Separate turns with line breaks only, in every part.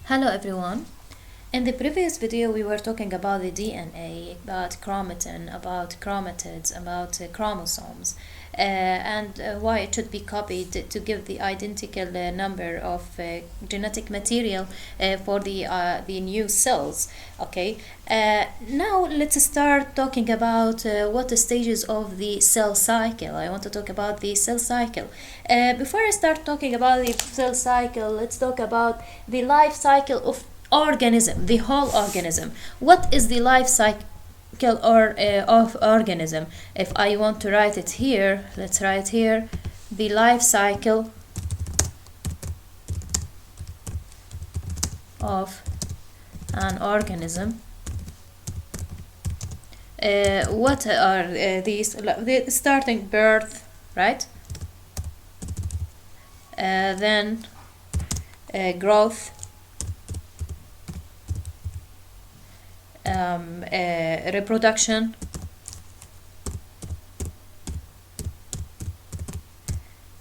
Hello everyone. In the previous video we were talking about the DNA, about chromatin, about chromatids, about chromosomes, and why it should be copied to give the identical number of genetic material for the new cells. Okay. Now let's start talking about what the stages of the cell cycle. I want to talk about the cell cycle. Before I start talking about the cell cycle, let's talk about the life cycle of organism, the whole organism. What is the life cycle of organism? If I want to write it here, let's write here the life cycle of an organism. What are these? The starting birth, right? Then growth, reproduction,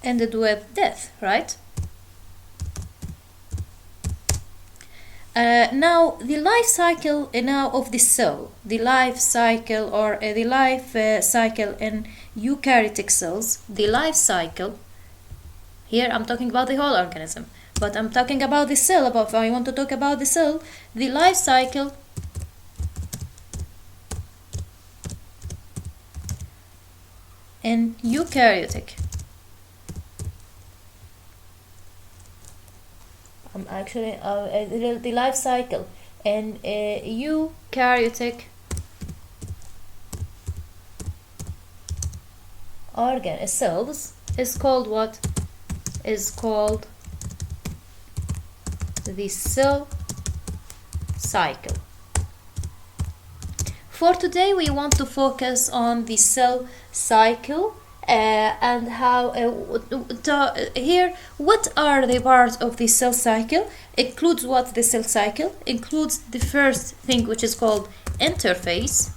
ended with death, right? Now the life cycle now of the cell, the life cycle or the life cycle in eukaryotic cells, the life cycle. Here I'm talking about the whole organism, but I'm talking about the cell. If I want to talk about the cell, the life cycle in eukaryotic. The life cycle in eukaryotic cells is called what? Is called the cell cycle. For today we want to focus on the cell cycle and how here what are the parts of the cell cycle. Includes what? The cell cycle includes the first thing, which is called interphase.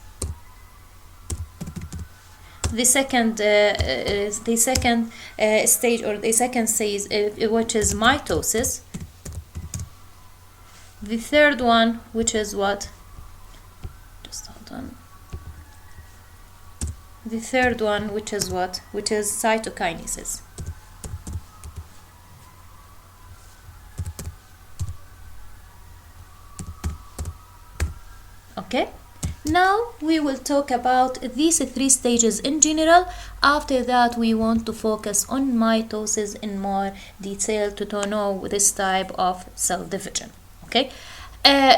The second stage or the second phase, which is mitosis. The third one, which is what? Just hold on. The third one, which is what? Which is cytokinesis. Okay. Now we will talk about these three stages in general. After that we want to focus on mitosis in more detail to know this type of cell division. Okay.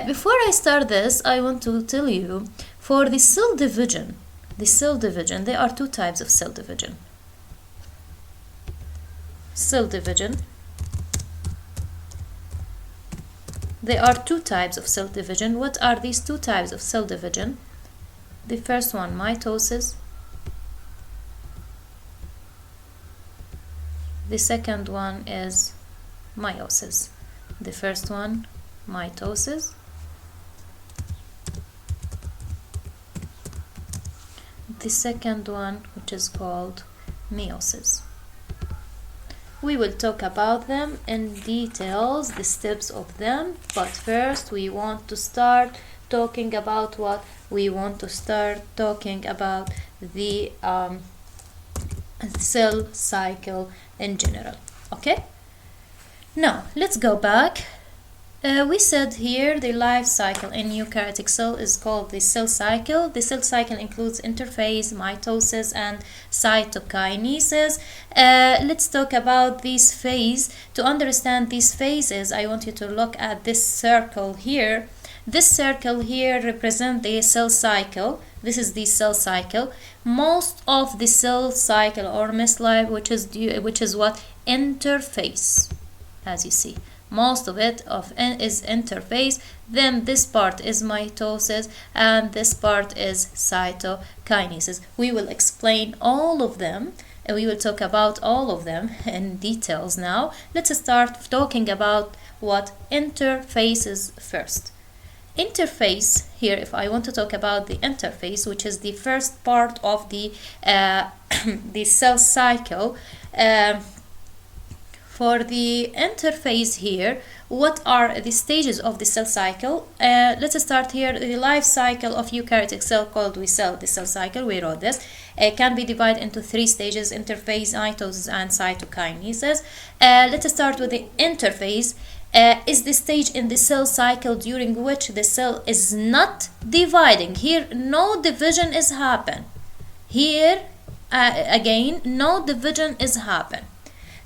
Before I start this, I want to tell you, for the cell division, there are two types of cell division. There are two types of cell division. What are these two types of cell division? The first one, mitosis. The second one is meiosis. The first one, mitosis. The second one, which is called meiosis. We will talk about them in details, the steps of them, but first we want to start talking about what? We want to start talking about the cell cycle in general. Okay? Now, let's go back. We said here the life cycle in eukaryotic cell is called the cell cycle. The cell cycle includes interphase, mitosis, and cytokinesis. Let's talk about these phases. To understand these phases, I want you to look at this circle here. This circle here represents the cell cycle. This is the cell cycle. Most of the cell cycle or life, which is what? Interphase, as you see. Most of it is interphase. Then this part is mitosis and this part is cytokinesis. We will explain all of them and we will talk about all of them in details now. Let's start talking about what? Interphases first. Interphase here, if I want to talk about the interphase, which is the first part of the the cell cycle, for the interphase here, what are the stages of the cell cycle. Let's start here. The life cycle of eukaryotic cell, called the cell cycle, we wrote this, can be divided into 3 stages: interphase, mitosis, and cytokinesis. Let's start with the interphase. Is the stage in the cell cycle during which the cell is not dividing. Here no division is happen. Here again no division is happen.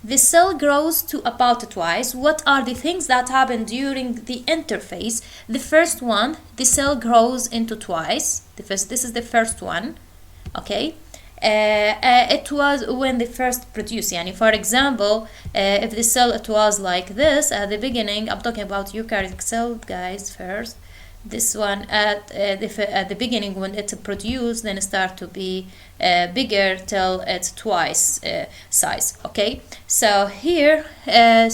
The cell grows to about twice. What are the things that happen during the interphase? The first one, the cell grows into twice. This is the first one. Okay. It was when they first produced. Yani for example, if the cell it was like this at the beginning, I'm talking about eukaryotic cell, guys, first. This one at the beginning, when it's produced, then it start to be bigger till it's twice size. Okay, so here,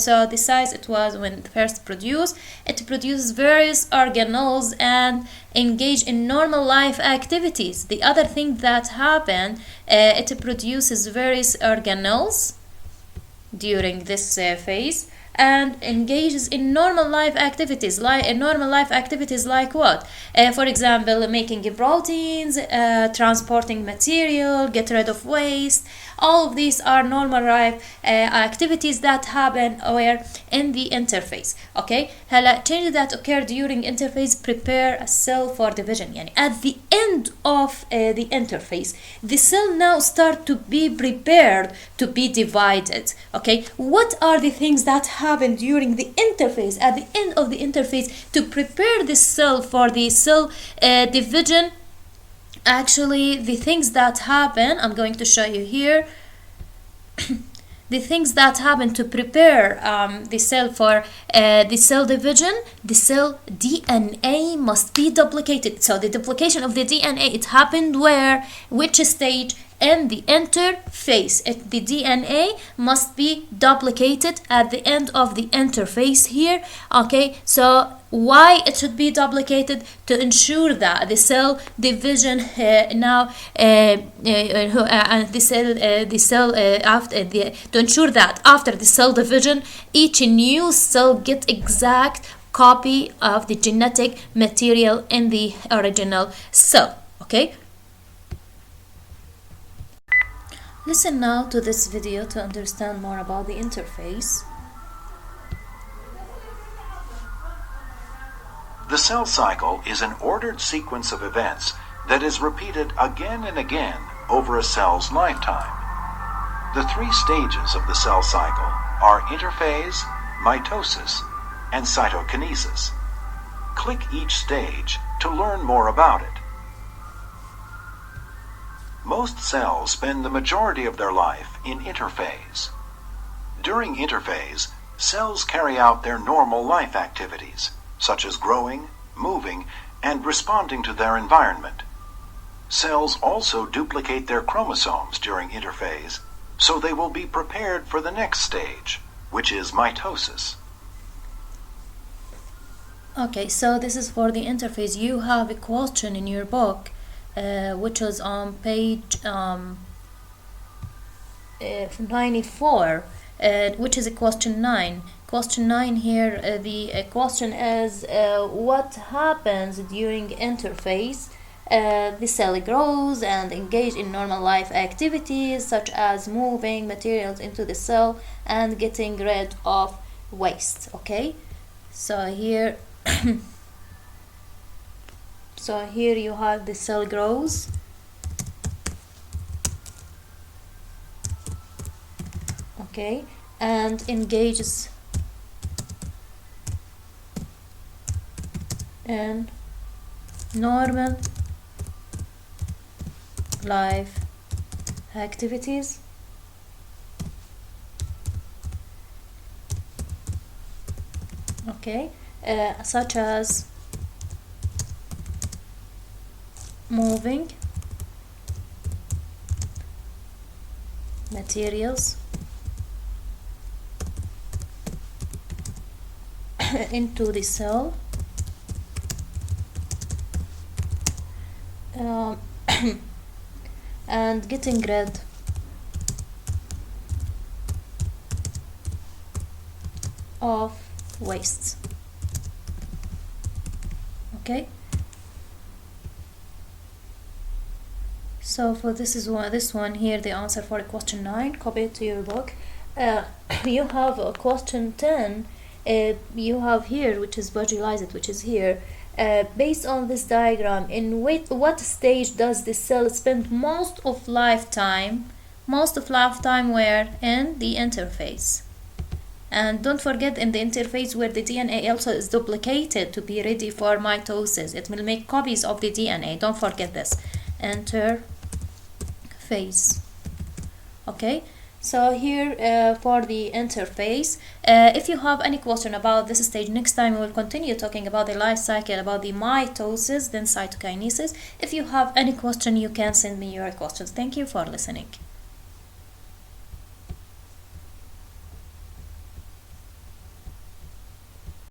so the size it was when it first produced. It produces various organelles and engage in normal life activities. The other thing that happen, it produces various organelles during this phase, and engages in normal life activities. Like what? For example, making proteins, transporting material, get rid of waste. All of these are normal life activities that happen where in the interphase. Okay, changes that occur during interphase prepare a cell for division. Yani at the end of the interphase, the cell now start to be prepared to be divided. Okay, what are the things that happen during the interphase, at the end of the interphase, to prepare the cell for the cell division? Actually, the things that happen, I'm going to show you here. The things that happen to prepare the cell for the cell division, the cell DNA must be duplicated. So the duplication of the DNA, it happened where, which stage? In the interphase. The DNA must be duplicated at the end of the interphase here. Okay, so why it should be duplicated? To ensure that the cell division to ensure that after the cell division, each new cell get exact copy of the genetic material in the original cell. Okay. Listen now to this video to understand more about the interphase.
The cell cycle is an ordered sequence of events that is repeated again and again over a cell's lifetime. The 3 stages of the cell cycle are interphase, mitosis, and cytokinesis. Click each stage to learn more about it. Most cells spend the majority of their life in interphase. During interphase, cells carry out their normal life activities, such as growing, moving, and responding to their environment. Cells also duplicate their chromosomes during interphase, so they will be prepared for the next stage, which is mitosis.
Okay, so this is for the interphase. You have a question in your book, which was on page 94, which is a question 9. Question 9 here, the question is, what happens during interphase? The cell grows and engage in normal life activities such as moving materials into the cell and getting rid of waste. Okay, so here so here you have the cell grows, okay, and engages in normal life activities okay, such as moving materials into the cell, and getting rid of wastes. Okay, so for this one here, the answer for question 9, copy it to your book. You have question 10, you have here, which is visualize it, which is here. Based on this diagram, in what stage does the cell spend most of lifetime? Most of lifetime where? In the interphase. And don't forget, in the interphase where the DNA also is duplicated to be ready for mitosis. It will make copies of the DNA. Don't forget this. Interphase. Okay, so here for the interphase, if you have any question about this stage, next time we will continue talking about the life cycle, about the mitosis, then cytokinesis. If you have any question, you can send me your questions. Thank you for listening.